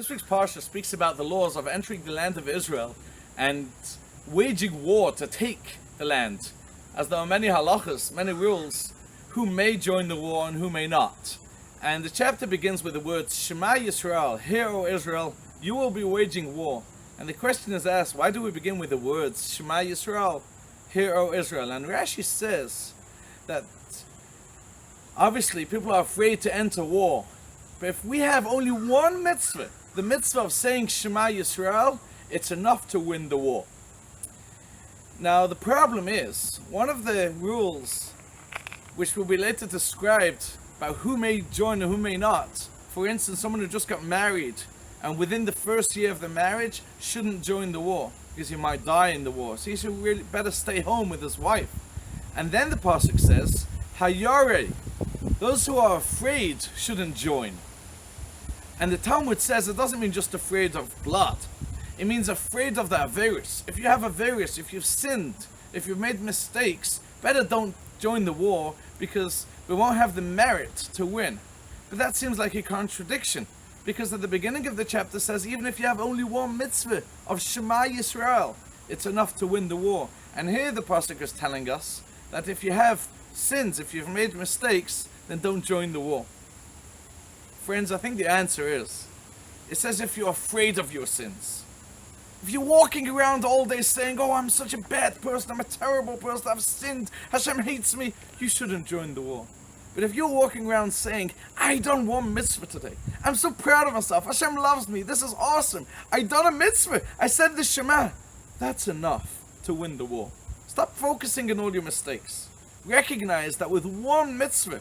This week's Parshas speaks about the laws of entering the land of Israel and waging war to take the land, as there are many halachas, many rules, who may join the war and who may not. And the chapter begins with the words, Shema Yisrael, hear O Israel, you will be waging war. And the question is asked, why do we begin with the words, Shema Yisrael, hear O Israel? And Rashi says that obviously people are afraid to enter war. But if we have only one mitzvah, the mitzvah of saying Shema Yisrael, it's enough to win the war. Now the problem is, one of the rules which will be later described about who may join and who may not, for instance, someone who just got married and within the first year of the marriage shouldn't join the war because he might die in the war, so he should really better stay home with his wife. And then the pasuk says, Aryeh, those who are afraid shouldn't join. And the Talmud says it doesn't mean just afraid of blood. It means afraid of the Averis. If you have Averis, if you've sinned, if you've made mistakes, better don't join the war because we won't have the merit to win. But that seems like a contradiction, because at the beginning of the chapter says even if you have only one mitzvah of Shema Yisrael, it's enough to win the war. And here the pasuk is telling us that if you have sins, if you've made mistakes, then don't join the war. Friends, I think the answer is, it says if you're afraid of your sins. If you're walking around all day saying, oh, I'm such a bad person, I'm a terrible person, I've sinned, Hashem hates me, you shouldn't join the war. But if you're walking around saying, I done one mitzvah today, I'm so proud of myself, Hashem loves me, this is awesome, I done a mitzvah, I said the Shema, that's enough to win the war. Stop focusing on all your mistakes. Recognize that with one mitzvah,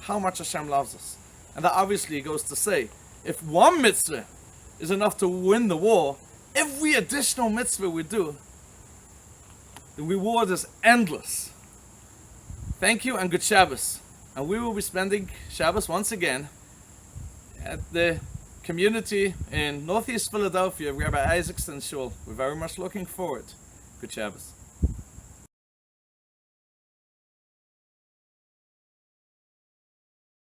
how much Hashem loves us. And that obviously goes to say, if one mitzvah is enough to win the war, every additional mitzvah we do, the reward is endless. Thank you and good Shabbos. And we will be spending Shabbos once again at the community in Northeast Philadelphia, Rabbi Isaacson Shul. We're very much looking forward. Good Shabbos.